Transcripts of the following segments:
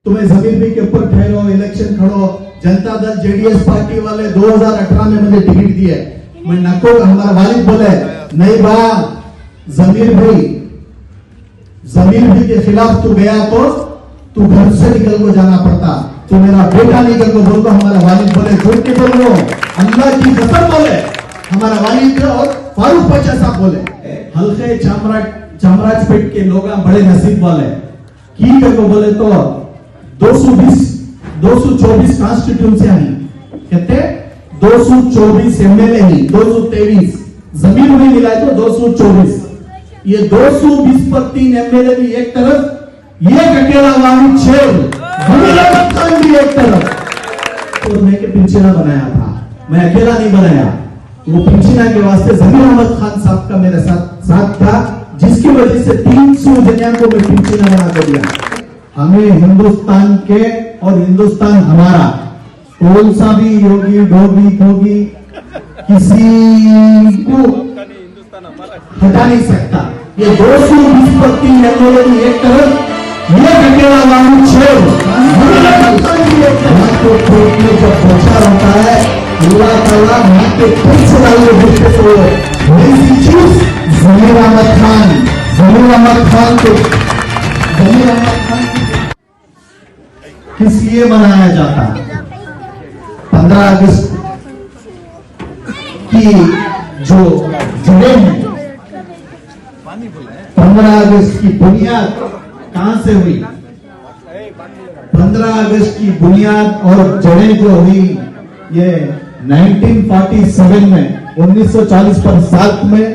तुम्हें जमीन भी के ऊपर ठहरो, इलेक्शन खड़ो, जनता दल जेडीएस पार्टी वाले 2018 में मुझे टिकट दिए, मैं नको, हमारा वालिद बोले नहीं बा, जमीर भी के खिलाफ तू गया तो तू घर से निकल को जाना पड़ता, तू मेरा बेटा निकल को बोल को हमारा वालिद बोले, झूठ के बोल लो, अल्लाह की कसम बोले हमारा वालिद और फारूक बच्चा साहब बोले, हल्के चामराजपेट के लोग बड़े नसीब वाले की करको बोले तो 224 कॉन्स्टिट्यूंसी कहते 224 एमएलए ही 223 जमीन भी मिलाए तो 224, ये 220 पर 3 एमएलए भी एक तरफ, ये अकेला वाली 6 भी एक तरफ, और मैं के पिंचिना बनाया था, मैं अकेला नहीं बनाया, वो पिंचिना के वास्ते जमीर अहमद खान साहब का मेरे साथ था, जिसकी वजह से 300 जनिया को मैं पिंचिना बना कर दिया। हमें हिंदुस्तान के और हिंदुस्तान हमारा कौन सा भी योगी डोगी ठोगी किसी को हटा नहीं सकता। ये 220 पर 3 एमएलए भी एक तरफ, ये अकेला वाली 6 में जब प्रचार होता है अल्लाह ताला हाथ के फिर से डाले गुस्से से वैसी चीज जमीर अहमद खान को किस लिए मनाया जाता? 15 अगस्त की जो जड़ें हैं, 15 अगस्त की बुनियाद कहां से हुई? 15 अगस्त की बुनियाद और जड़ें जो हुई ये 1947 में 1940 पर 7 में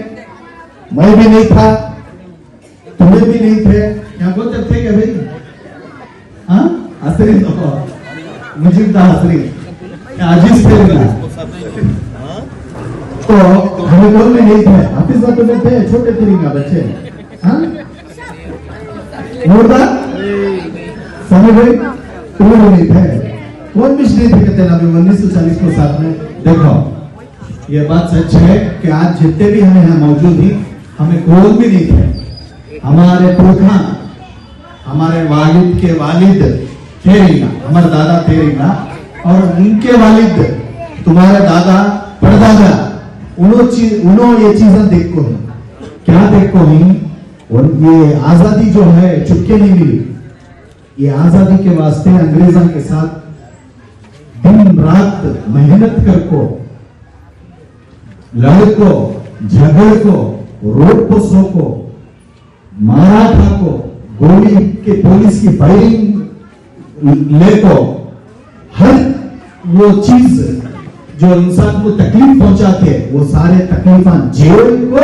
मैं भी नहीं था, तुम्हें भी नहीं थे, क्या बोलते थे क्या भाई? हाँ हसरीन तो मुझे हसरीन आजीज थे तो हमें बोल में नहीं थे, हाफिज में थे, छोटे तरीका बच्चे, हाँ मुर्दा समझ गए, तुम्हें नहीं थे, कौन मिश्री थे कहते ना 1940 को 7 में। देखो ये बात सच है कि आज जितने भी हमें यहाँ मौजूद ही हमें कौन भी नहीं थे, हमारे पुरखा हमारे वालिद के वालिद तेरिंगा, हमारे दादा तेरिंगा और उनके वालिद तुम्हारे दादा परदादा उन्होंने ये चीजें देखो ही क्या देखो ही, और ये आजादी जो है चुपके नहीं मिली, ये आजादी के वास्ते अंग्रेजों के साथ दिन रात मेहनत करको, लड़को, झगड़ को, रोड पर सोको, मराठा को गोली के पुलिस की फायरिंग लेको, हर वो चीज जो इंसान को तकलीफ पहुंचाती है वो सारे तकलीफा जेल को,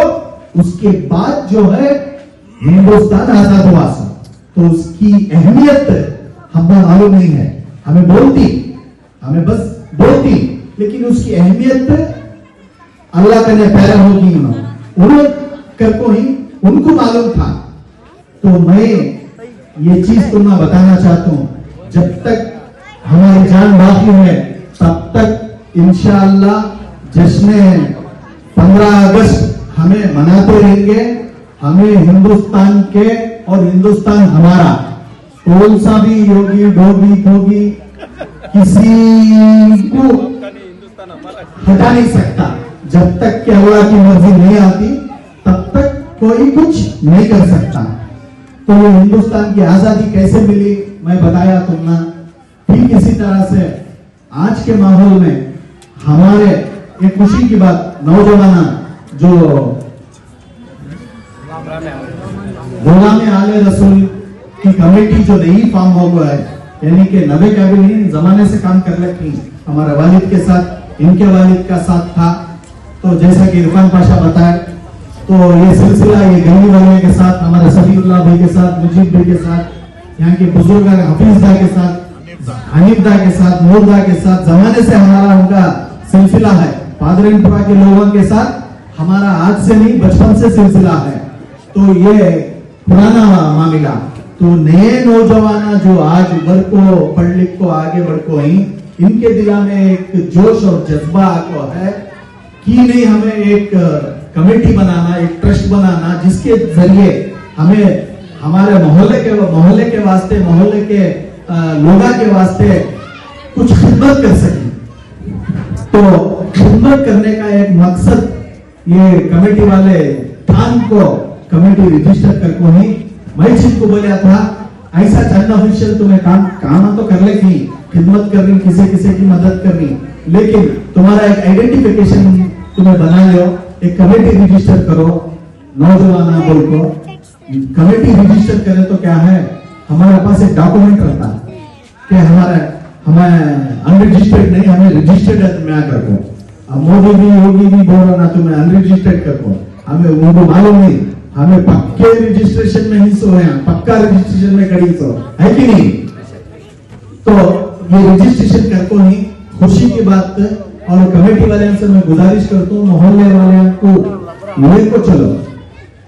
उसके बाद जो है हिंदुस्तान आजाद हुआ तो उसकी अहमियत हमें मालूम नहीं है, हमें बस बोलती, लेकिन उसकी अहमियत अल्लाह का ने पैरा होगी उन्होंने करको ही उनको मालूम था। तो मैं ये चीज तुम्हें बताना चाहता हूं, जब तक हमारी जान बाकी है तब तक इंशाअल्लाह जश्न 15 अगस्त हमें मनाते रहेंगे। हमें हिंदुस्तान के और हिंदुस्तान हमारा कौन सा भी योगी डोगी ठोगी किसी को हटा नहीं सकता, जब तक कि अल्लाह की मर्जी नहीं आती तब तक कोई कुछ नहीं कर सकता। तो हिंदुस्तान की आजादी कैसे मिली मैं बताया तुमने, ठीक इसी तरह से आज के माहौल में हमारे एक खुशी की बात, नौजवान जो गुलाम आले रसूल की कमेटी जो नई फॉर्म हो गया है, यानी कि नबे का भी नहीं जमाने से काम कर रखी, हमारा वालिद के साथ इनके वालिद का साथ था। तो जैसा कि इरफान पाशा बताया, तो ये सिलसिला ये गली वाले के साथ, हमारे सफीउल्लाह भाई के साथ, मुजीब भाई के साथ, यहाँ के बुजुर्ग हफीजदा के साथ, हनीफदा के साथ, नूरदा के साथ जमाने से हमारा उनका सिलसिला है। पादरीपुरा के लोगों के साथ हमारा आज से नहीं बचपन से सिलसिला है। तो ये पुराना मामला, तो नए नौजवान जो आज उभर को पढ़ लिख को आगे बढ़ को ही, इनके दिला में एक जोश और जज्बा को है कि नहीं हमें एक कमेटी बनाना, एक ट्रस्ट बनाना, जिसके जरिए हमें हमारे मोहल्ले के वास्ते, मोहल्ले के लोगों के वास्ते कुछ खिदमत कर सके। तो खिदमत करने का एक मकसद ये कमेटी वाले थान को कमेटी रजिस्टर कर को ही मैं चीज को बोला था ऐसा चंद ऑफिशियल तुम्हें काम तो कर ले की खिदमत कर रही किसी की मदद कर रही, लेकिन तुम्हारा एक आइडेंटिफिकेशन तुम्हें बना लो, एक कमेटी रजिस्टर करो नौजवान बोल को। कमेटी रजिस्टर करे तो क्या है हमारे पास एक डॉक्यूमेंट रहता है कि हमें अनरजिस्टर्ड नहीं हमें रजिस्टर्ड में आकर को। अब मोदी भी योगी भी बोलो ना तुम्हें अनरजिस्टर्ड कर को, हमें उनको मालूम नहीं, हमें पक्के रजिस्ट्रेशन में हिस्सा है, पक्का रजिस्ट्रेशन में कड़ी सो है कि नहीं। तो ये रजिस्ट्रेशन कर को ही खुशी की बात। और कमेटी वाले से मैं गुजारिश करता हूँ मोहल्ले वाले को लेको चलो,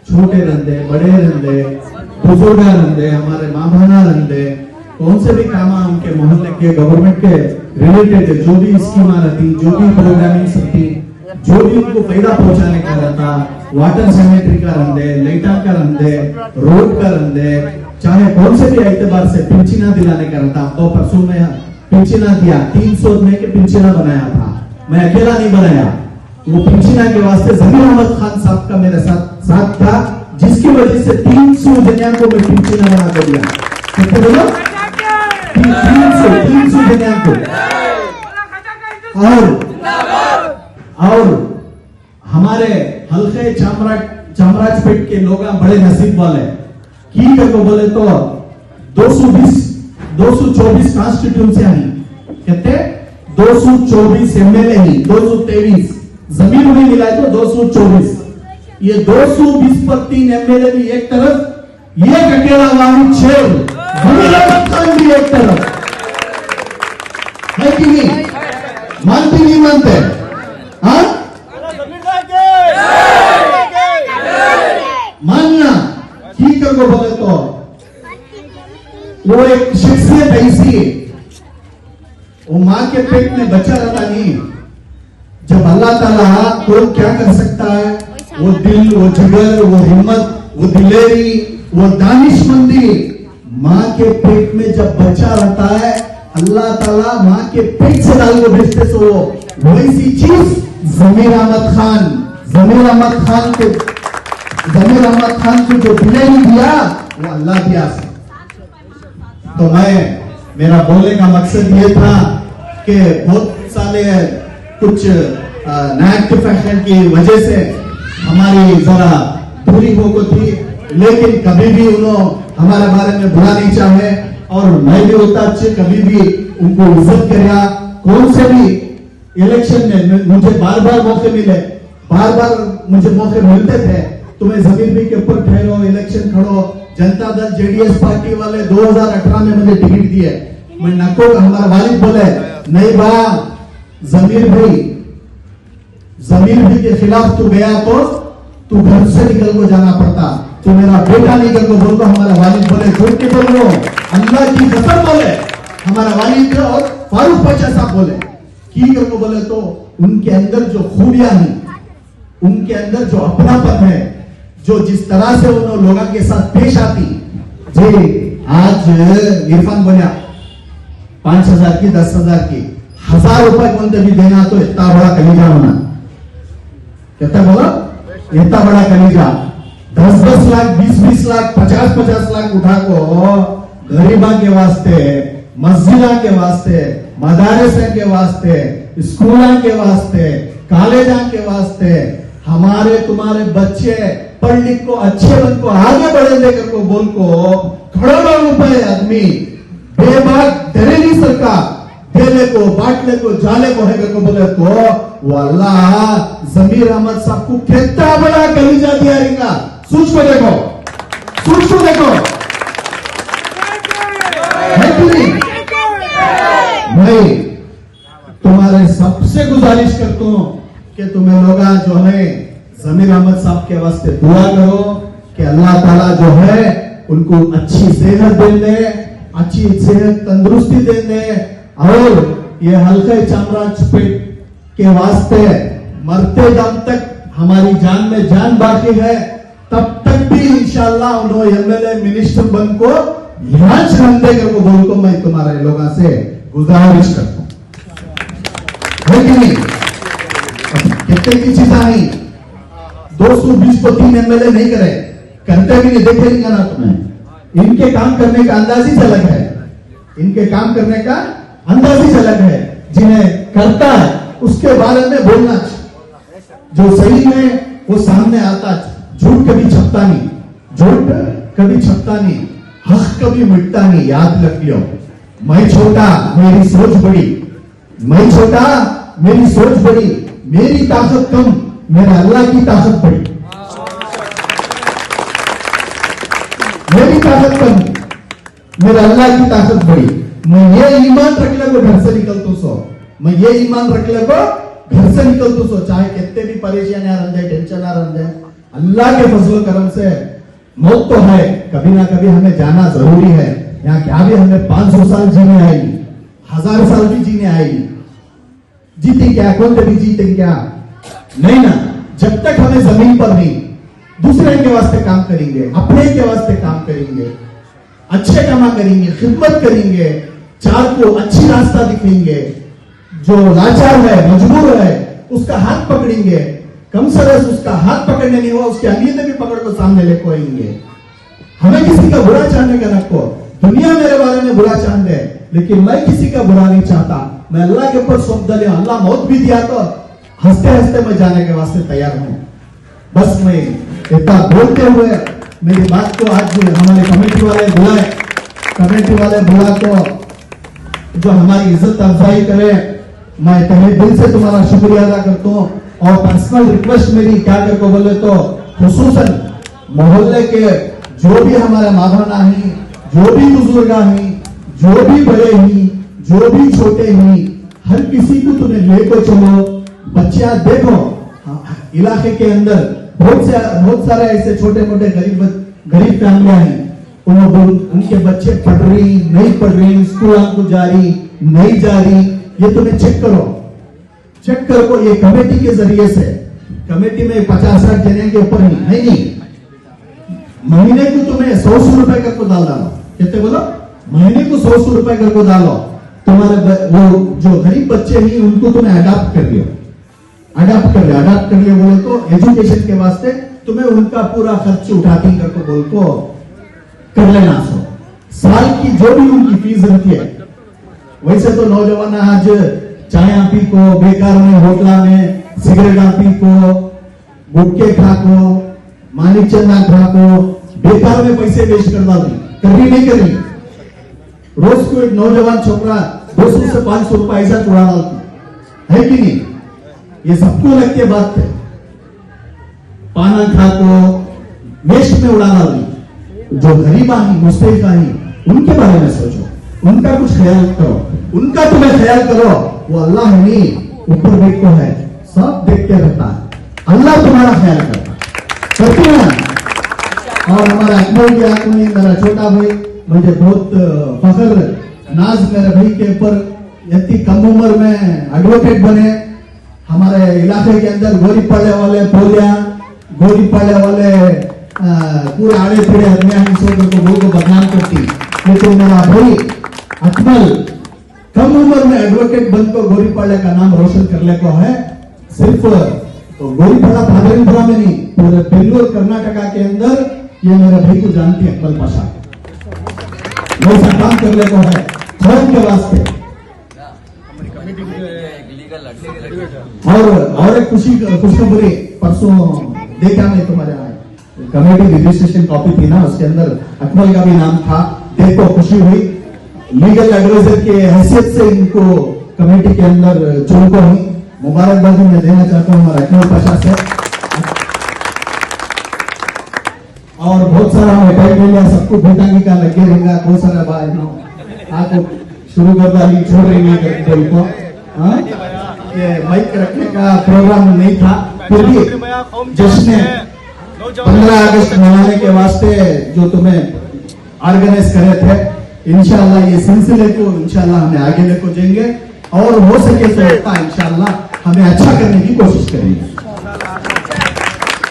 छोटे रंदे बड़े रंदे बुजुर्ग रंदे हमारे माँ बहना रंदे कौन से भी काम उनके मोहल्ले के गवर्नमेंट के रिलेटेड जो भी स्कीम रहती जो भी प्रोग्रामिंग थी जो भी उनको फायदा पहुंचाने का रहता, वाटर सैनिटरी का रंदे लाइटा का रंदे रोड का रंदे चाहे कौन से भी एतबार से पिंचना दिलाने का रहता। तो परसों में पिंचना दिया 300 में के पिंचना बनाया था, मैं अकेला नहीं बनाया, वो पिंचना के वास्ते जमीर अहमद खान साहब का मेरे साथ था जिसकी वजह से 300 जनिया को मैं पिंचना बना कर दिया। कितने बोलो 300 जनिया को। और हमारे हल्के चामराजपेट के लोग बड़े नसीब वाले की को बोले तो 224 कॉन्स्टिट्यूंसी आई कहते 224 एमएलए ही 223 जमीन में मिला तो 224, ये 220 पर 3 एमएलए भी एक तरफ, ये अकेला वाहिद शेर जमीर अहमद खान भी एक तरफ है कि नहीं, मानती नहीं मानते? हाँ मानना ठीक है को बोले तो वो एक शख्सियत ऐसी है, वो माँ के पेट में बच्चा रहता नहीं, जब अल्लाह ताला तो क्या कर सकता है, वो दिल वो जिगर वो हिम्मत वो दिलेरी वो दानिशमंदी, माँ के पेट में जब बच्चा रहता है अल्लाह ताला माँ के पेट से डाल को भेजते सो वैसी चीज जमीर अहमद खान को जो दिलेरी दिया वो अल्लाह दिया। तो मेरा बोलने का मकसद ये था कि बहुत सारे कुछ नेगेटिव फैक्टर की वजह से हमारी जरा दूरी हो को थी, लेकिन कभी भी उन्होंने हमारे बारे में बुरा नहीं चाहे और मैं भी होता अच्छे कभी भी उनको इज्जत करा। कौन से भी इलेक्शन में मुझे बार बार मौके मिले, बार बार मुझे मौके मिलते थे, तुम्हें जमीन भी के ऊपर ठहरो इलेक्शन खड़ो, जनता दल जेडीएस पार्टी वाले 2018 में मुझे टिकट दिए, मैं नको, हमारा वालिद बोले नहीं बा जमीर भी के खिलाफ तू गया तो तू घर से निकल को जाना पड़ता, तू मेरा बेटा निकल को बोल, तो हमारा वालिद बोले झूठ के बोल लो अल्लाह की कसम बोले, हमारा वालिद और फारूक बच्चा साहब बोले की कर को बोले तो उनके अंदर जो खूबियां हैं, उनके अंदर जो अपनापन है, जो जिस तरह से उन्होंने लोगों के साथ पेश आती जी। आज इरफान बोलिया 5,000 की 10,000 की 1,000 रुपए कौन भी देना तो इतना बड़ा कलीजा होना, कितना बोला इतना बड़ा कलीजा, 10-10 लाख 20-20 लाख 50-50 लाख उठा को गरीबा के वास्ते, मस्जिदा के वास्ते, मदारसा के वास्ते, स्कूलों के वास्ते, कॉलेजा के वास्ते, हमारे तुम्हारे बच्चे पढ़ लिख को अच्छे बन को आगे बढ़े देकर को बोल को करोड़ों रुपए आदमी बेबाक डरे नहीं सरकार देने को बांटने को जाने को है को बोले तो वो अल्लाह जमीर अहमद साहब को कितना बड़ा कलीजा दिया रहेगा। सोच को देखो है कि नहीं? मैं तुम्हारे सबसे गुजारिश करता हूं कि तुम्हें लोग जो है जमीर अहमद साहब के वास्ते दुआ करो कि अल्लाह ताला जो है उनको अच्छी सेहत दे दे, अच्छी सेहत तंदुरुस्ती दे दे, और ये हल्के चामराजपेट के वास्ते मरते दम तक हमारी जान में जान बाकी है, तब तक भी इंशाअल्लाह उन्होंने एमएलए मिनिस्टर बन को ध्यान रखने को बोल को मैं तुम्हारे लोगों से गुजारिश करता हूं, है कि नहीं? कितने की चीजें आई 220 को 3 एमएलए नहीं करे, करते भी नहीं, देखेंगे ना तुम्हें। इनके काम करने का अंदाज ही अलग है, इनके काम करने का अंदाज ही अलग है। जिन्हें करता है उसके बारे में बोलना, जो सही में वो सामने आता, झूठ कभी छपता नहीं, झूठ कभी छपता नहीं, हक कभी मिटता नहीं। याद रख लियो, मैं छोटा मेरी सोच बड़ी, मैं छोटा मेरी सोच बड़ी, मेरी ताकत कम मेरे अल्लाह की ताकत बड़ी, मेरी ताकत कम मेरे अल्लाह की ताकत बड़ी। मैं ये ईमान रख ले को घर से निकल तो सो, मैं ये ईमान रख ले को घर से निकल तो सो, चाहे कितने भी परेशानियां रह जाए, टेंशन ना रह जाए, अल्लाह के फजल करम से मौत तो है, कभी ना कभी हमें जाना जरूरी है। यहाँ क्या भी हमें 500 साल जीने आएगी, 1000 साल भी जीने आएगी, जीते क्या, कौन भी जीते क्या नहीं ना। जब तक हमें जमीन पर नहीं, दूसरे के वास्ते काम करेंगे, अपने के वास्ते काम करेंगे, अच्छे कामा करेंगे, खिदमत करेंगे, चार को अच्छी रास्ता दिखाएंगे, जो लाचार है, मजबूर है, उसका हाथ पकड़ेंगे, कम से कम उसका हाथ पकड़ने नहीं हुआ उसकी अंगीठे भी पकड़ को सामने लेको आएंगे। हमें किसी का बुरा चाहने का रखो, दुनिया मेरे बारे में बुरा चाहते है, लेकिन मैं किसी का बुरा नहीं चाहता। मैं अल्लाह के ऊपर सौंप दिया, अल्लाह मौत भी दिया तो हंसते हंसते मैं जाने के वास्ते तैयार हूं। बस मैं इतना बोलते हुए मेरी बात को आज हमारे कमेटी वाले बुलाए, कमेटी वाले बुला तो जो हमारी इज्जत अफजाई करे, मैं तहे दिल से तुम्हारा शुक्रिया अदा करता हूँ। और पर्सनल रिक्वेस्ट मेरी क्या करके बोले तो खुसूसन मोहल्ले के जो भी हमारे माँ बहना है, जो भी बुजुर्ग हैं, जो भी बड़े हैं, जो भी छोटे हैं, हर किसी को तुम्हें लेकर चलो। बच्चियां देखो इलाके के अंदर बहुत सारे ऐसे छोटे मोटे गरीब फैमिलियां हैं, उनके बच्चे पढ़ रही नहीं पढ़ रही, स्कूल को जा रही नहीं जा रही, ये तुम्हें चेक करो, चेक करो। ये कमेटी के जरिए से, कमेटी में 50-60 जने के ऊपर नहीं, महीने को तुम्हें 100 रुपए करके डाल डालो। कितने बोलो? महीने को 100 रुपए करके डालो। तुम्हारे वो जो गरीब बच्चे हैं उनको तुम्हें अडॉप्ट कर लियो, अडॉप्ट कर लियो बोले तो एजुकेशन के वास्ते तुम्हें उनका पूरा खर्च उठाती करके बोल को कर लेना। साल की जो भी उनकी फीस रहती है, वैसे तो नौजवान आज चाय पी को, बेकार में होटला में सिगरेट पी को, गुटके खा को, मानिक चंदा खा को, बेकार में पैसे वेस्ट कर करनी नहीं करनी। रोज को एक नौजवान छोकरा 200 से 500 रुपए ऐसा चुरा डालती है कि नहीं? ये सबको लगती है बात है। पाना खा को वेस्ट में उड़ा डाली। जो गरीबा ही, मुस्तैका ही, उनके बारे में सोचो, उनका कुछ ख्याल करो, उनका तुम्हें ख्याल करो। वो अल्लाह नहीं ऊपर देख को है, सब देखते रहता है, अल्लाह तुम्हारा ख्याल करता है। और हमारा अकबर की आंख में मेरा छोटा भाई, मुझे बहुत फख्र नाज मेरे भाई के ऊपर, इतनी कम उम्र में एडवोकेट बने। हमारे इलाके के अंदर गोली पड़ने वाले पोलिया, गोली पड़ने वाले पूरे आड़े पीड़े आदमी को बोल को बदनाम करती, लेकिन मेरा भाई अकमल कम उम्र में एडवोकेट बनकर गोरीपाड़ा का नाम रोशन करने को है। सिर्फ तो गोरीपाड़ा भागलपुर में नहीं, पूरे बेंगलोर कर्नाटका के अंदर ये मेरे भाई को जानती है। अकमल पाशा वैसा काम करने को है कौन के वास्ते। और एक खुशखबरी परसों देखा मैं तुम्हारे कमेटी रजिस्ट्रेशन कॉपी थी ना, उसके अंदर अकमल का भी नाम था। देखो खुशी हुई, लीगल एडवाइजर के हैसियत से इनको कमेटी के अंदर चुनको हुई। मुबारकबादी मैं देना चाहता हूँ हमारे अकमल पाशा से। और बहुत सारा टाइम मिला, सबको भेटांगी का लगे रहेगा, बहुत सारा भाई आपको शुरू कर डाली छोड़ रही नहीं को माइक रखने का प्रोग्राम नहीं था, फिर भी जश्न 15 अगस्त मनाने के वास्ते जो तुम्हें ऑर्गेनाइज करे थे, इंशाल्लाह ये सिलसिले को इंशाल्लाह हमें आगे लेकर जाएंगे और हो सके तो इंशाल्लाह हमें अच्छा करने की कोशिश करेंगे।